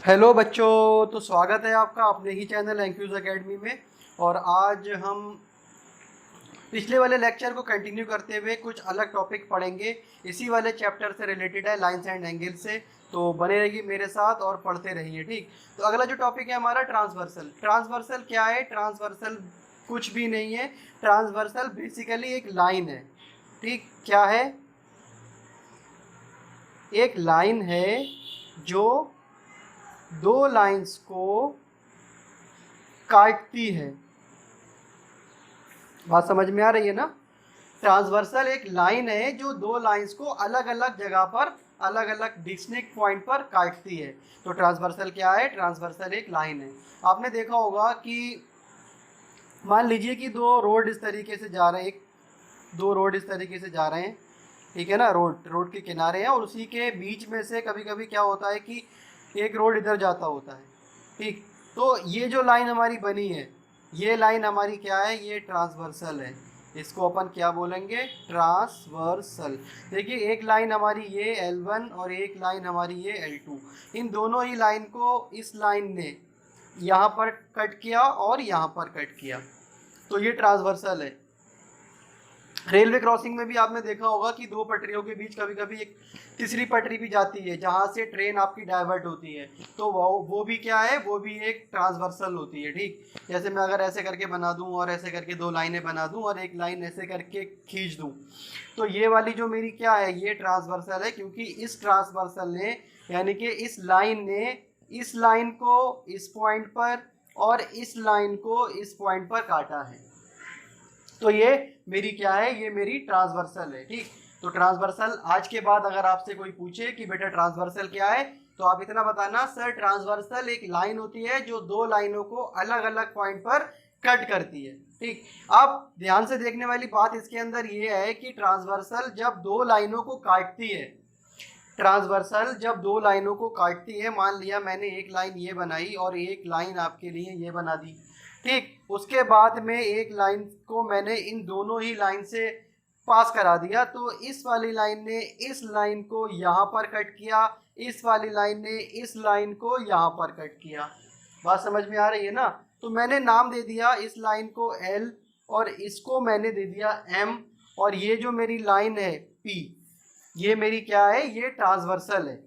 Hello बच्चों, तो स्वागत है आपका अपने ही चैनल एंक्यूज एकेडमी में। और आज हम पिछले वाले लेक्चर को कंटिन्यू करते हुए कुछ अलग टॉपिक पढ़ेंगे। इसी वाले चैप्टर से रिलेटेड है, लाइंस एंड एंगल से। तो बने रहिए मेरे साथ और पढ़ते रहिए, ठीक। तो अगला जो टॉपिक है हमारा ट्रांसवर्सल। ट्रांसवर्सल क्या है? ट्रांसवर्सल कुछ भी नहीं है। ट्रांसवर्सल बेसिकली एक लाइन है, ठीक। क्या है? एक लाइन है जो दो लाइंस को काटती है। बात समझ में आ रही है ना? ट्रांसवर्सल एक लाइन है जो दो लाइंस को अलग अलग जगह पर, अलग अलग डिस्टिंक्ट पॉइंट पर काटती है। तो ट्रांसवर्सल क्या है? ट्रांसवर्सल एक लाइन है। आपने देखा होगा कि मान लीजिए कि दो रोड इस तरीके से जा रहे हैं, दो रोड इस तरीके से जा रहे हैं, ठीक है ना। रोड के किनारे हैं और उसी के बीच में से कभी कभी क्या होता है कि एक रोड इधर जाता होता है, ठीक। तो ये जो लाइन हमारी बनी है, ये लाइन हमारी क्या है? ये ट्रांसवर्सल है। इसको अपन क्या बोलेंगे? ट्रांसवर्सल। देखिए, एक लाइन हमारी ये L1 और एक लाइन हमारी ये L2। इन दोनों ही लाइन को इस लाइन ने यहाँ पर कट किया और यहाँ पर कट किया, तो ये ट्रांसवर्सल है। रेलवे क्रॉसिंग में भी आपने देखा होगा कि दो पटरियों के बीच कभी कभी एक तीसरी पटरी भी जाती है जहाँ से ट्रेन आपकी डाइवर्ट होती है। तो वो भी क्या है? वो भी एक ट्रांसवर्सल होती है, ठीक। जैसे मैं अगर ऐसे करके बना दूं और ऐसे करके दो लाइनें बना दूं और एक लाइन ऐसे करके खींच दूं, तो ये वाली जो मेरी क्या है? ये ट्रांसवर्सल है, क्योंकि इस ट्रांसवर्सल ने, यानी कि इस लाइन ने इस लाइन को इस पॉइंट पर और इस लाइन को इस पॉइंट पर काटा है। तो ये मेरी क्या है? ये मेरी ट्रांसवर्सल है, ठीक। तो ट्रांसवर्सल, आज के बाद अगर आपसे कोई पूछे कि बेटा ट्रांसवर्सल क्या है, तो आप इतना बताना, सर ट्रांसवर्सल एक लाइन होती है जो दो लाइनों को अलग अलग पॉइंट पर कट करती है, ठीक। अब ध्यान से देखने वाली बात इसके अंदर ये है कि ट्रांसवर्सल जब दो लाइनों को काटती है, ट्रांसवर्सल जब दो लाइनों को काटती है, मान लिया मैंने एक लाइन ये बनाई और एक लाइन आपके लिए ये बना दी, ठीक। उसके बाद में एक लाइन को मैंने इन दोनों ही लाइन से पास करा दिया, तो इस वाली लाइन ने इस लाइन को यहाँ पर कट किया, इस वाली लाइन ने इस लाइन को यहाँ पर कट किया। बात समझ में आ रही है ना? तो मैंने नाम दे दिया इस लाइन को L और इसको मैंने दे दिया M, और ये जो मेरी लाइन है P, ये मेरी क्या है? ये ट्रांसवर्सल है।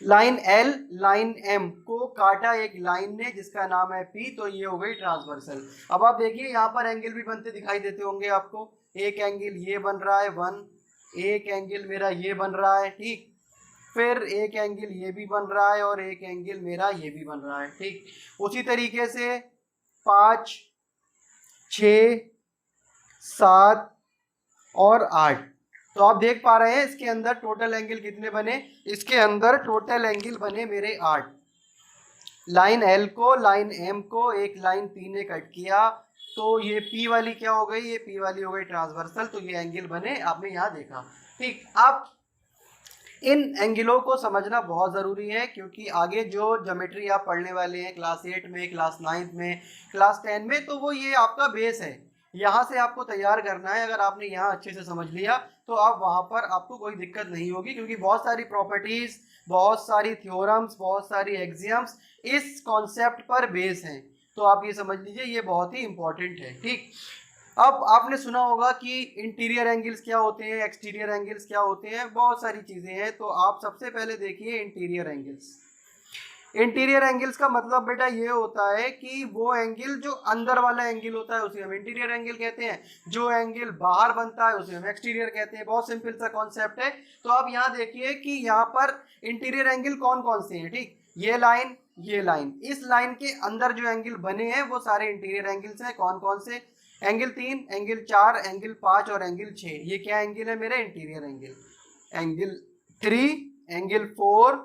लाइन L लाइन M को काटा एक लाइन ने जिसका नाम है P, तो ये हो गई ट्रांसवर्सल। अब आप देखिए यहाँ पर एंगल भी बनते दिखाई देते होंगे आपको। एक एंगल ये बन रहा है 1, एक एंगल मेरा ये बन रहा है, ठीक। फिर एक एंगल ये भी बन रहा है और एक एंगल मेरा ये भी बन रहा है, ठीक। उसी तरीके से 5, 6, 7 और 8। तो आप देख पा रहे हैं इसके अंदर टोटल एंगल कितने बने? इसके अंदर टोटल एंगल बने मेरे 8। लाइन L को, लाइन M को एक लाइन P ने कट किया, तो ये P वाली क्या हो गई? ये P वाली हो गई ट्रांसवर्सल। तो ये एंगल बने, आपने यहाँ देखा, ठीक। अब इन एंगलों को समझना बहुत ज़रूरी है, क्योंकि आगे जो ज्योमेट्री आप पढ़ने वाले हैं क्लास 8 में, क्लास 9 में, क्लास 10 में, तो वो ये आपका बेस है। यहाँ से आपको तैयार करना है। अगर आपने यहाँ अच्छे से समझ लिया तो आप वहाँ पर आपको कोई दिक्कत नहीं होगी, क्योंकि बहुत सारी प्रॉपर्टीज़, बहुत सारी थ्योरम्स, बहुत सारी एक्सियम्स इस कॉन्सेप्ट पर बेस हैं। तो आप ये समझ लीजिए, ये बहुत ही इंपॉर्टेंट है, ठीक। अब आपने सुना होगा कि इंटीरियर एंगल्स क्या होते हैं, एक्सटीरियर एंगल्स क्या होते हैं, बहुत सारी चीज़ें हैं। तो आप सबसे पहले देखिए इंटीरियर एंगल्स। इंटीरियर एंगल्स का मतलब बेटा ये होता है कि वो एंगल जो अंदर वाला एंगल होता है उसे हम इंटीरियर एंगल कहते हैं, जो एंगल बाहर बनता है उसे हम एक्सटीरियर कहते हैं। बहुत सिंपल सा कॉन्सेप्ट है। तो आप यहाँ देखिए कि यहाँ पर इंटीरियर एंगल कौन कौन से हैं, ठीक। ये लाइन, ये लाइन, इस लाइन के अंदर जो एंगल बने हैं वो सारे इंटीरियर एंगल्स हैं। कौन कौन से? एंगल 3, एंगल 4, एंगल 5 और एंगल 6। ये क्या एंगल है मेरे? Interior angle. Angle 3, angle 4,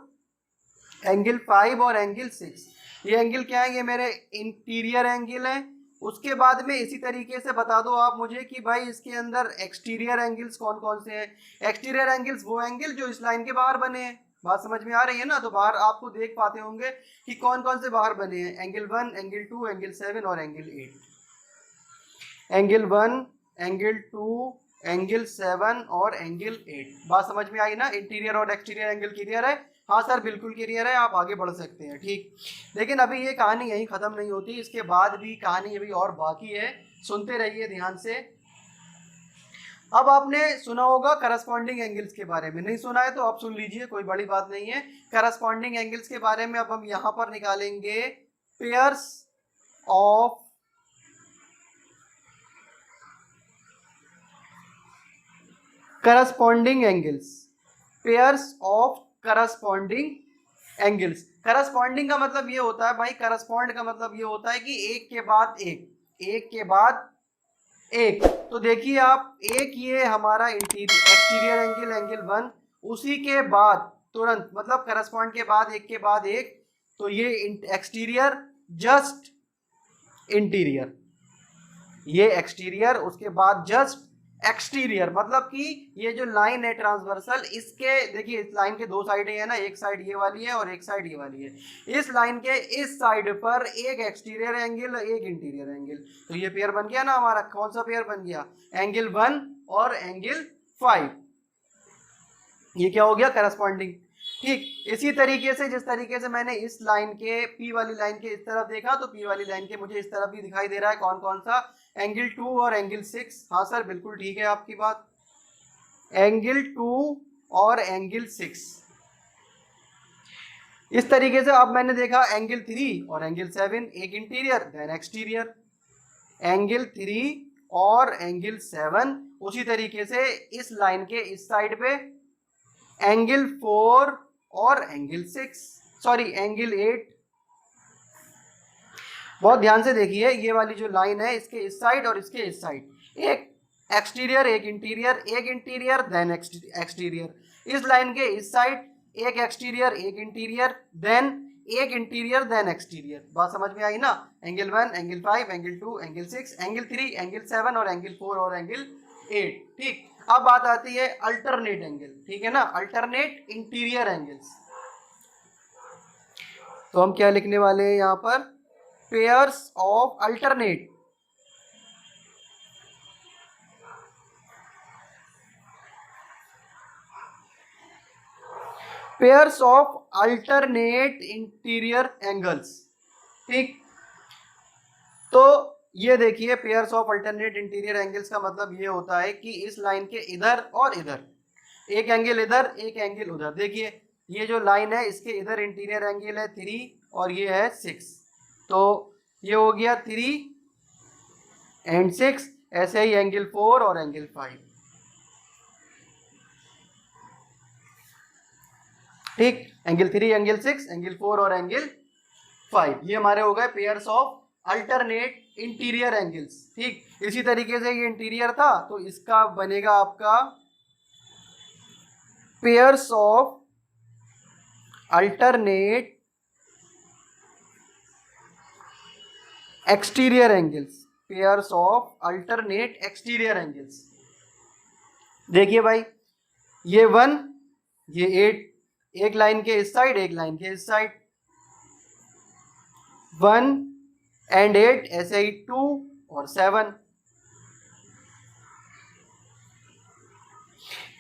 angle 5 और एंगल 6, ये एंगल क्या है? ये मेरे इंटीरियर एंगल है। उसके बाद में इसी तरीके से बता दो आप मुझे कि भाई इसके अंदर एक्सटीरियर एंगल्स कौन कौन से हैं। एक्सटीरियर एंगल्स वो एंगल जो इस लाइन के बाहर बने हैं। बात समझ में आ रही है ना? तो बाहर आपको देख पाते होंगे कि कौन कौन से बाहर बने हैं। एंगल 1, एंगल 2, एंगल 7 और एंगल 8। एंगल 1, एंगल 2, एंगल 7 और एंगल 8। बात समझ में आई ना? इंटीरियर और एक्सटीरियर एंगल क्लियर है? हाँ सर बिल्कुल क्लियर है, आप आगे बढ़ सकते हैं। ठीक, लेकिन अभी ये कहानी यहीं ख़त्म नहीं होती, इसके बाद भी कहानी अभी और बाकी है, सुनते रहिए ध्यान से। अब आपने सुना होगा करस्पॉन्डिंग एंगल्स के बारे में, नहीं सुना है तो आप सुन लीजिए, कोई बड़ी बात नहीं है। करस्पॉन्डिंग एंगल्स के बारे में अब हम यहाँ पर निकालेंगे pairs of corresponding angles, pairs of corresponding angles. Corresponding का मतलब ये होता है भाई, करस्पॉन्ड का मतलब ये होता है कि एक के बाद एक, एक के बाद एक। तो देखिए आप, एक ये हमारा एक्सटीरियर एंगल, एंगल 1, उसी के बाद तुरंत मतलब करस्पॉन्ड के बाद एक के बाद एक, तो ये एक्सटीरियर जस्ट इंटीरियर, ये एक्सटीरियर, उसके बाद जस्ट एक्सटीरियर, मतलब कि ये जो लाइन है ट्रांसवर्सल, इसके देखिए इस लाइन के दो साइड है ना, एक साइड ये वाली है और एक साइड ये वाली है। इस लाइन के इस साइड पर एक एक्सटीरियर एंगल, एक इंटीरियर एंगल, तो ये पेयर बन गया ना हमारा। कौन सा पेयर बन गया? एंगल 1 और एंगल 5, ये क्या हो गया? करस्पॉन्डिंग। ठीक, इसी तरीके से जिस तरीके से मैंने इस लाइन के, पी वाली लाइन के इस तरफ देखा, तो पी वाली लाइन के मुझे इस तरफ भी दिखाई दे रहा है। कौन कौन सा? एंगल 2 और एंगल 6। हाँ सर बिल्कुल ठीक है आपकी बात, एंगल 2 और एंगल 6। इस तरीके से अब मैंने देखा एंगल 3 और एंगल 7, एक इंटीरियर देन एक्सटीरियर, एंगल 3 और एंगल 7। उसी तरीके से इस लाइन के इस साइड पे एंगल 4 और एंगल 6, सॉरी एंगल 8। बहुत ध्यान से देखिए, ये वाली जो लाइन है इसके इस साइड और इसके इस साइड, एक एक्सटीरियर एक इंटीरियर, एक इंटीरियर देन एक्सटीरियर। इस लाइन के इस साइड एक एक्सटीरियर एक इंटीरियर, देन एक इंटीरियर देन एक्सटीरियर। बात समझ में आई ना? Angle 1, angle 5, angle 2, angle 6, angle 3, angle 7 और एंगल 4 और एंगल 8। ठीक, अब बात आती है अल्टरनेट एंगल, ठीक है ना, अल्टरनेट इंटीरियर एंगल्स। तो हम क्या लिखने वाले हैं यहाँ पर? Pairs of alternate, pairs of alternate interior angles. ठीक, तो ये देखिए pairs of alternate interior angles का मतलब ये होता है कि इस लाइन के इधर और इधर एक एंगल, इधर एक एंगल उधर। देखिए ये जो लाइन है इसके इधर इंटीरियर एंगल है 3 और ये है 6, तो ये हो गया 3 एंड 6। ऐसे ही एंगल 4 और एंगल 5। ठीक, एंगल 3, एंगल 6, एंगल 4 और एंगल 5, ये हमारे हो गए pairs of alternate interior angles. ठीक, इसी तरीके से ये इंटीरियर था तो इसका बनेगा आपका pairs of alternate exterior angles, pairs of alternate exterior angles. देखिए भाई, ये 1 ये 8, एक लाइन के इस साइड एक लाइन के इस साइड, 1 एंड 8, ऐसे ही 2 और 7।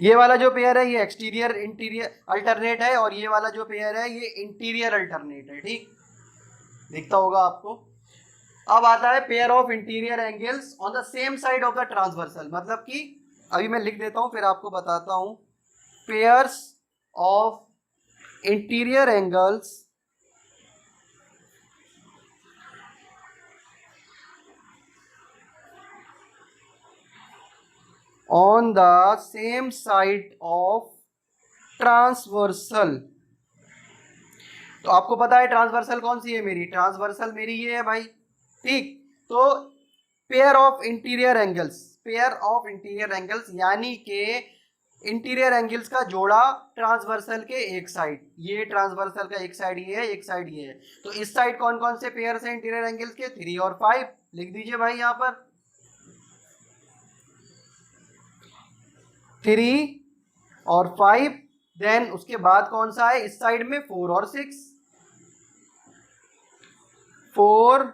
ये वाला जो पेयर है ये एक्सटीरियर इंटीरियर अल्टरनेट है और ये वाला जो पेयर है ये इंटीरियर अल्टरनेट है। ठीक, दिखता होगा आपको। अब आता है pair of interior angles on the same side of the transversal, मतलब कि अभी मैं लिख देता हूं फिर आपको बताता हूं। Pairs of interior angles on the same side of transversal. तो आपको पता है ट्रांसवर्सल कौन सी है मेरी? ट्रांसवर्सल मेरी ये है भाई। ठीक, तो pair of interior angles, pair of interior angles यानी कि इंटीरियर एंगल्स का जोड़ा ट्रांसवर्सल के एक साइड, ये ट्रांसवर्सल का एक साइड ये है, एक साइड ये है। तो इस साइड कौन कौन से पेयर हैं इंटीरियर एंगल्स के? 3 और 5 लिख दीजिए भाई यहाँ पर, 3 और 5। देन उसके बाद कौन सा है इस साइड में? 4 और 6, 4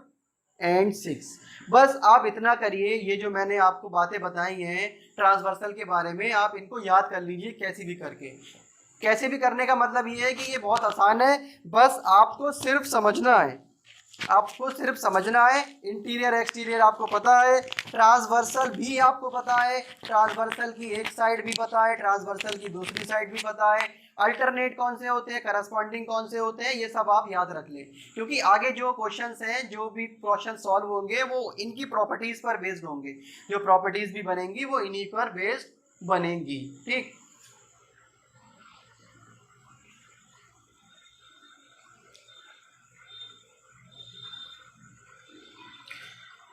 एंड 6। बस आप इतना करिए, ये जो मैंने आपको बातें बताई हैं ट्रांसवर्सल के बारे में, आप इनको याद कर लीजिए कैसी भी करके। कैसे भी करने का मतलब ये है कि ये बहुत आसान है, बस आपको सिर्फ समझना है, आपको सिर्फ समझना है। इंटीरियर एक्सटीरियर आपको पता है, ट्रांसवर्सल भी आपको पता है, ट्रांसवर्सल की एक साइड भी पता है, ट्रांसवर्सल की दूसरी साइड भी पता है, अल्टरनेट कौन से होते हैं, करस्पॉन्डिंग कौन से होते हैं, ये सब आप याद रख लें, क्योंकि आगे जो क्वेश्चंस हैं, जो भी क्वेश्चन सॉल्व होंगे वो इनकी प्रॉपर्टीज पर बेस्ड होंगे, जो प्रॉपर्टीज भी बनेंगी वो इन्हीं पर बेस्ड बनेंगी। ठीक,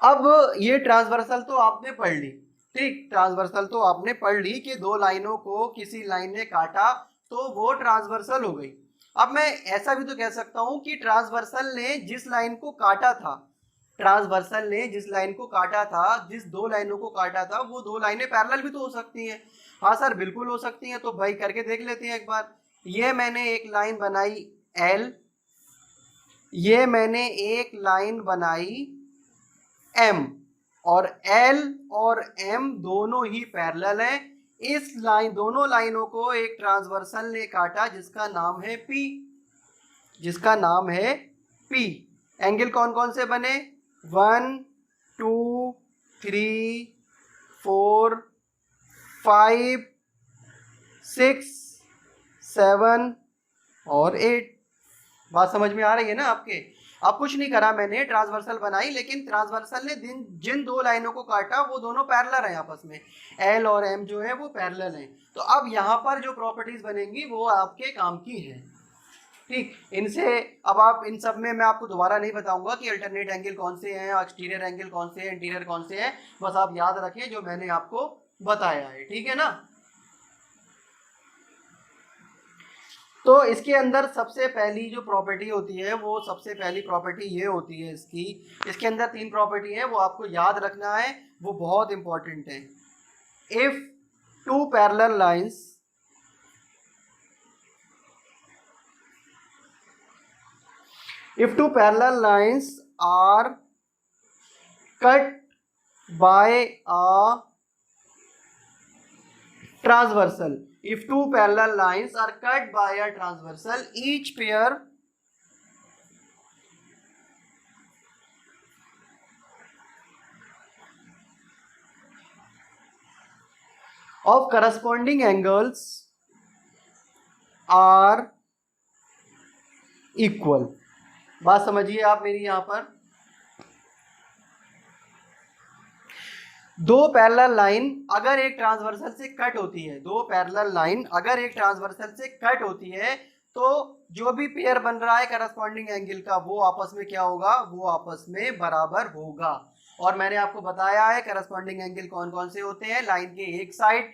अब ये ट्रांसवर्सल तो आपने पढ़ ली। ठीक, ट्रांसवर्सल तो आपने पढ़ ली कि दो लाइनों को किसी लाइन ने काटा तो वो ट्रांसवर्सल हो गई। अब मैं ऐसा भी तो कह सकता हूं कि ट्रांसवर्सल ने जिस लाइन को काटा था, ट्रांसवर्सल ने जिस लाइन को काटा था, जिस दो लाइनों को काटा था, वो दो लाइनें पैरेलल भी तो हो सकती हैं। हाँ सर, बिल्कुल हो सकती हैं, तो भाई करके देख लेते हैं एक बार। ये मैंने एक लाइन बनाई एल, ये मैंने एक लाइन बनाई M, और L और M दोनों ही पैरेलल हैं। इस लाइन, दोनों लाइनों को एक ट्रांसवर्सल ने काटा जिसका नाम है P, जिसका नाम है P। एंगल कौन कौन से बने? 1 2 3 4 5 6 7 और 8। बात समझ में आ रही है ना आपके? अब कुछ नहीं करा मैंने, ट्रांसवर्सल बनाई, लेकिन ट्रांसवर्सल ने जिन दो लाइनों को काटा वो दोनों पैरेलल हैं आपस में, एल और एम जो है वो पैरेलल हैं। तो अब यहाँ पर जो प्रॉपर्टीज बनेंगी वो आपके काम की हैं। ठीक, इनसे अब आप इन सब में मैं आपको दोबारा नहीं बताऊंगा कि अल्टरनेट एंगल कौन से हैं, एक्सटीरियर एंगल कौन से हैं, इंटीरियर कौन से हैं, बस आप याद रखें जो मैंने आपको बताया है। ठीक है ना? तो इसके अंदर सबसे पहली जो प्रॉपर्टी होती है, वो सबसे पहली प्रॉपर्टी ये होती है इसकी, इसके अंदर तीन प्रॉपर्टी है, वो आपको याद रखना है, वो बहुत इंपॉर्टेंट है। If two parallel lines, if two parallel lines are cut by a transversal, if two parallel lines are cut by a transversal, each pair of corresponding angles are equal। बात समझिए आप मेरी, यहां पर दो पैरेलल लाइन अगर एक transversal से कट होती है, दो पैरेलल लाइन अगर एक ट्रांसवर्सल से कट होती है, तो जो भी पेयर बन रहा है करस्पॉन्डिंग एंगल का, वो आपस में क्या होगा? वो आपस में बराबर होगा। और मैंने आपको बताया है करस्पॉन्डिंग एंगल कौन कौन से होते हैं। लाइन के एक साइड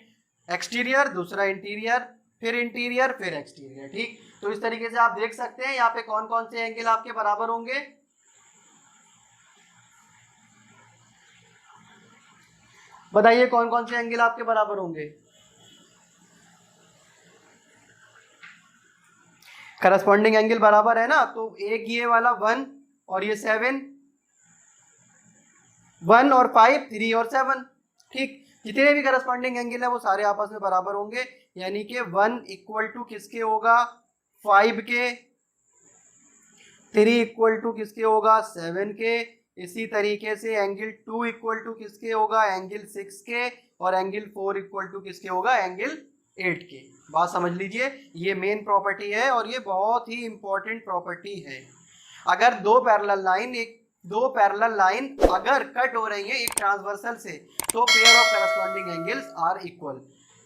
एक्सटीरियर, दूसरा इंटीरियर, फिर इंटीरियर, फिर एक्सटीरियर। ठीक, तो इस तरीके से आप देख सकते हैं यहाँ पे कौन कौन से एंगल आपके बराबर होंगे। बताइए कौन कौन से एंगल आपके बराबर होंगे? करस्पॉन्डिंग एंगल बराबर है ना, तो एक ये वाला 1 और ये 7, 1 और 5, 3 और 7। ठीक, जितने भी करस्पॉन्डिंग एंगल है वो सारे आपस में बराबर होंगे, यानी कि 1 इक्वल टू किसके होगा? 5 के, 3 इक्वल टू किसके होगा? 7 के, इसी तरीके से एंगल 2 इक्वल टू किसके होगा? एंगल 6 के, और एंगल 4 इक्वल टू किसके होगा? एंगल 8 के। बात समझ लीजिए, ये मेन प्रॉपर्टी है और ये बहुत ही इंपॉर्टेंट प्रॉपर्टी है। अगर दो पैरेलल लाइन अगर कट हो रही है एक ट्रांसवर्सल से, तो pair of corresponding angles are equal.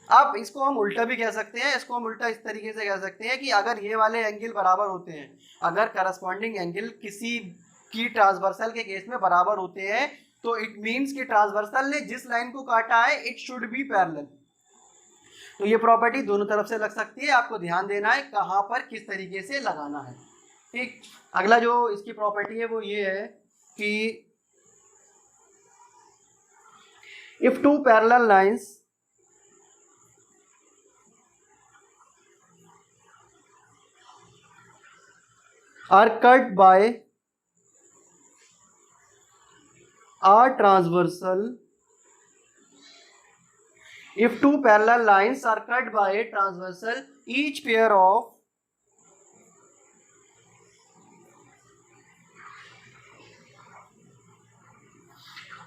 अब इसको हम उल्टा भी कह सकते हैं, इसको हम उल्टा इस तरीके से कह सकते हैं कि अगर ये वाले एंगल बराबर होते हैं, अगर करस्पॉन्डिंग एंगल किसी की ट्रांसवर्सल के केस में बराबर होते हैं, तो इट मीन्स कि ट्रांसवर्सल ने जिस लाइन को काटा है इट शुड बी पैरेलल। तो ये प्रॉपर्टी दोनों तरफ से लग सकती है, आपको ध्यान देना है कहाँ पर किस तरीके से लगाना है। ठीक, अगला जो इसकी प्रॉपर्टी है वो ये है कि if two parallel lines are cut by a transversal, If two parallel lines are cut by a transversal, each pair of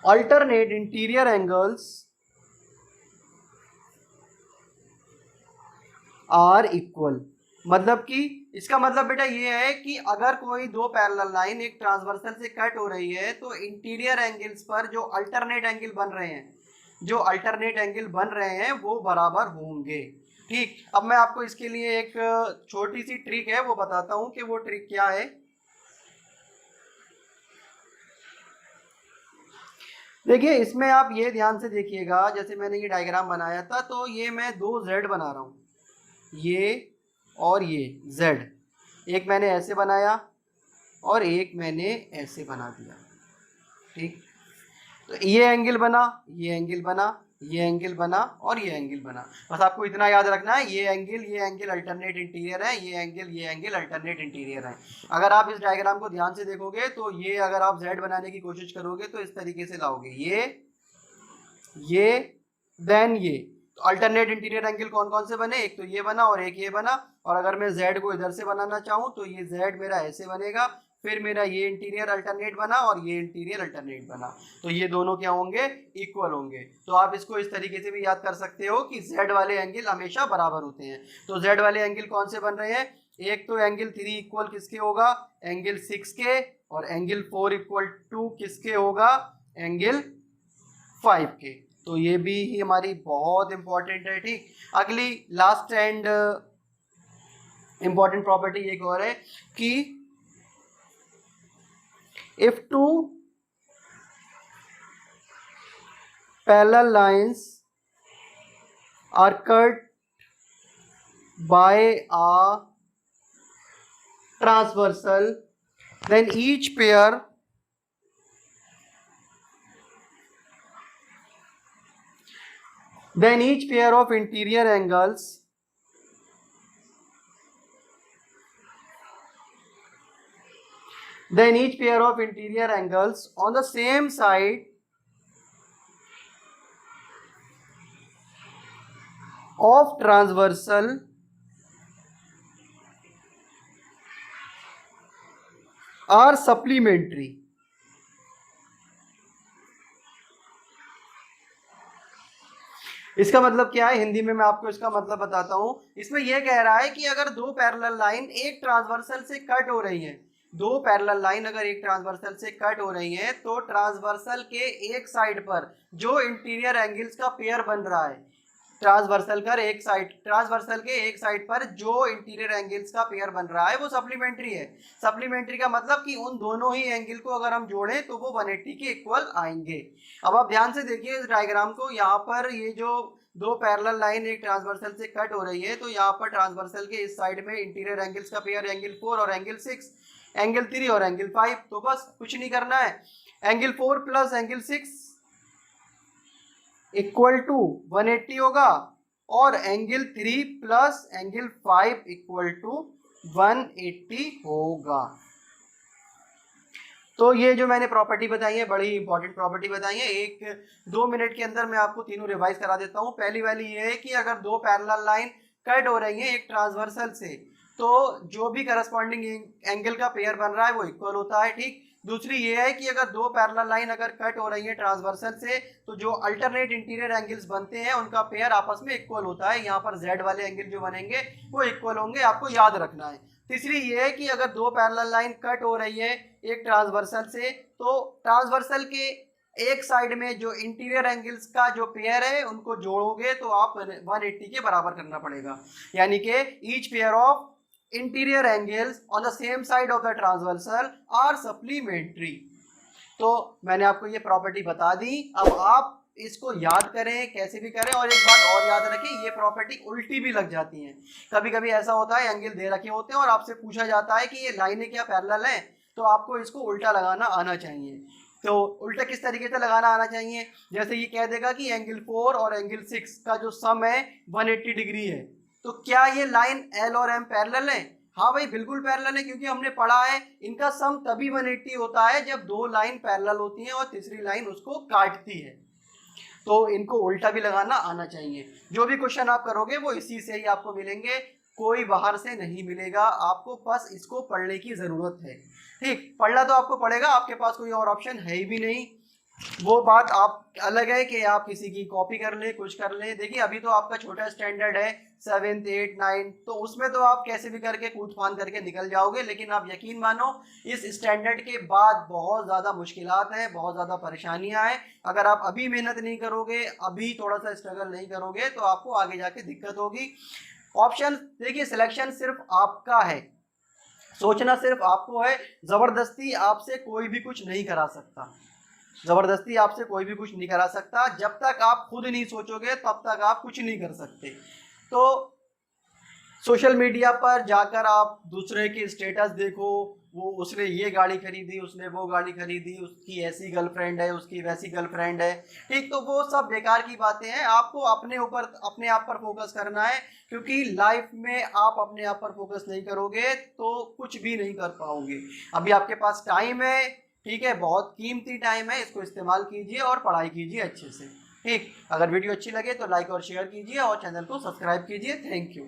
alternate interior angles are equal। मतलब कि इसका मतलब बेटा ये है कि अगर कोई दो पैरेलल लाइन एक ट्रांसवर्सल से कट हो रही है तो इंटीरियर एंगल्स पर जो अल्टरनेट एंगल बन रहे हैं, जो अल्टरनेट एंगल बन रहे हैं वो बराबर होंगे। ठीक, अब मैं आपको इसके लिए एक छोटी सी ट्रिक है वो बताता हूं कि वो ट्रिक क्या है। देखिए इसमें आप ये ध्यान से देखिएगा, जैसे मैंने ये डायग्राम बनाया था तो ये मैं दो जेड बना रहा हूँ, ये और ये जेड, एक मैंने ऐसे बनाया और एक मैंने ऐसे बना दिया। ठीक, तो ये एंगल बना, ये एंगल बना, ये एंगल बना और ये एंगल बना। बस आपको इतना याद रखना है, ये एंगल अल्टरनेट इंटीरियर है, ये एंगल अल्टरनेट इंटीरियर है। अगर आप इस डायग्राम को ध्यान से देखोगे तो ये अगर आप जेड बनाने की कोशिश करोगे तो इस तरीके से लाओगे, ये देन ये। तो अल्टरनेट इंटीरियर एंगल कौन कौन से बने, एक तो ये बना और एक ये बना। और अगर मैं जेड को इधर से बनाना चाहूँ तो ये जेड मेरा ऐसे बनेगा, फिर मेरा ये इंटीरियर अल्टरनेट बना और ये इंटीरियर अल्टरनेट बना, तो ये दोनों क्या होंगे, इक्वल होंगे। तो आप इसको इस तरीके से भी याद कर सकते हो कि जेड वाले एंगल हमेशा बराबर होते हैं। तो जेड वाले एंगल कौन से बन रहे हैं, एक तो एंगल 3 इक्वल किसके होगा, एंगल 6 के, और एंगल 4 इक्वल टू किसके होगा, एंगल 5 के। तो ये भी हमारी बहुत इंपॉर्टेंट है। ठीक, अगली लास्ट एंड इंपॉर्टेंट प्रॉपर्टी एक और है कि if two parallel lines are cut by a transversal, then each pair of interior angles on the same side of transversal are supplementary। इसका मतलब क्या है, हिंदी में मैं आपको इसका मतलब बताता हूं। इसमें यह कह रहा है कि अगर दो पैरेलल लाइन एक ट्रांसवर्सल से कट हो रही है, दो पैरेलल लाइन अगर एक ट्रांसवर्सल से कट हो रही है तो ट्रांसवर्सल के एक साइड पर जो इंटीरियर एंगल्स का पेयर बन रहा है, ट्रांसवर्सल के एक साइड पर जो इंटीरियर एंगल्स का पेयर बन रहा है वो सप्लीमेंट्री है। सप्लीमेंट्री का मतलब कि उन दोनों ही एंगल को अगर हम जोड़ें तो वो 180 के इक्वल आएंगे। अब आप ध्यान से देखिए इस डायग्राम को, यहाँ पर ये जो दो पैरेलल लाइन एक ट्रांसवर्सल से कट हो रही है तो यहाँ पर ट्रांसवर्सल के इस साइड में इंटीरियर एंगल्स का पेयर एंगल 4 और एंगल 6, एंगल 3 और एंगल 5। तो बस कुछ नहीं करना है, angle 4 plus angle 6 equal to 180 होगा और angle 3 plus angle 5 equal to 180 होगा। तो ये जो मैंने प्रॉपर्टी बताई है बड़ी इंपॉर्टेंट प्रॉपर्टी बताई है, 1-2 मिनट के अंदर मैं आपको तीनों रिवाइज करा देता हूँ। पहली वाली ये है कि अगर दो पैरेलल लाइन कट हो रही है एक ट्रांसवर्सल से तो जो भी करस्पॉन्डिंग एंगल का पेयर बन रहा है वो इक्वल होता है। ठीक, दूसरी ये है कि अगर दो पैरेलल लाइन अगर कट हो रही है ट्रांसवर्सल से तो जो अल्टरनेट इंटीरियर एंगल्स बनते हैं उनका पेयर आपस में इक्वल होता है। यहाँ पर जेड वाले एंगल जो बनेंगे वो इक्वल होंगे, आपको याद रखना है। तीसरी ये है कि अगर दो पैरेलल लाइन कट हो रही है एक ट्रांसवर्सल से तो ट्रांसवर्सल के एक साइड में जो इंटीरियर एंगल्स का जो पेयर है उनको जोड़ोगे तो आप 180 के बराबर करना पड़ेगा, यानी कि each pair of interior angles on the same side of the transversal are supplementary. तो मैंने आपको ये प्रॉपर्टी बता दी, अब आप इसको याद करें कैसे भी करें। और एक बात और याद रखें, ये प्रॉपर्टी उल्टी भी लग जाती हैं। कभी कभी ऐसा होता है एंगल दे रखे होते हैं और आपसे पूछा जाता है कि ये लाइनें क्या पैरेलल हैं, तो आपको इसको उल्टा लगाना आना चाहिए। तो उल्टा किस तरीके से लगाना आना चाहिए, जैसे ये कह देगा कि एंगल 4 और एंगल 6 का जो सम है 180 डिग्री है, तो क्या ये लाइन एल और एम पैरेलल है? हाँ भाई बिल्कुल पैरेलल है, क्योंकि हमने पढ़ा है इनका सम तभी 180 होता है जब दो लाइन पैरेलल होती हैं और तीसरी लाइन उसको काटती है। तो इनको उल्टा भी लगाना आना चाहिए। जो भी क्वेश्चन आप करोगे वो इसी से ही आपको मिलेंगे, कोई बाहर से नहीं मिलेगा, आपको बस इसको पढ़ने की ज़रूरत है। ठीक, पढ़ना तो आपको पड़ेगा, आपके पास कोई और ऑप्शन है ही भी नहीं। वो बात आप अलग है कि आप किसी की कॉपी कर ले, कुछ कर ले। देखिए अभी तो आपका छोटा स्टैंडर्ड है, 7th 8th 9th, तो उसमें तो आप कैसे भी करके कूद फान करके निकल जाओगे, लेकिन आप यकीन मानो इस स्टैंडर्ड के बाद बहुत ज़्यादा मुश्किलात हैं, बहुत ज़्यादा परेशानियां हैं। अगर आप अभी मेहनत नहीं करोगे, अभी थोड़ा सा स्ट्रगल नहीं करोगे, तो आपको आगे जाके दिक्कत होगी। ऑप्शन देखिए, सिलेक्शन सिर्फ आपका है, सोचना सिर्फ आपको है। जबरदस्ती आपसे कोई भी कुछ नहीं करा सकता, जबरदस्ती आपसे कोई भी कुछ नहीं करा सकता। जब तक आप खुद नहीं सोचोगे तब तक आप कुछ नहीं कर सकते। तो सोशल मीडिया पर जाकर आप दूसरे के स्टेटस देखो, वो उसने ये गाड़ी खरीदी, उसने वो गाड़ी खरीदी, उसकी ऐसी गर्लफ्रेंड है, उसकी वैसी गर्लफ्रेंड है, ठीक, तो वो सब बेकार की बातें हैं। आपको अपने ऊपर, अपने आप पर फोकस करना है, क्योंकि लाइफ में आप अपने आप पर फोकस नहीं करोगे तो कुछ भी नहीं कर पाओगे। अभी आपके पास टाइम है, ठीक है, बहुत कीमती टाइम है, इसको इस्तेमाल कीजिए और पढ़ाई कीजिए अच्छे से। ठीक, अगर वीडियो अच्छी लगे तो लाइक और शेयर कीजिए और चैनल को सब्सक्राइब कीजिए। Thank you.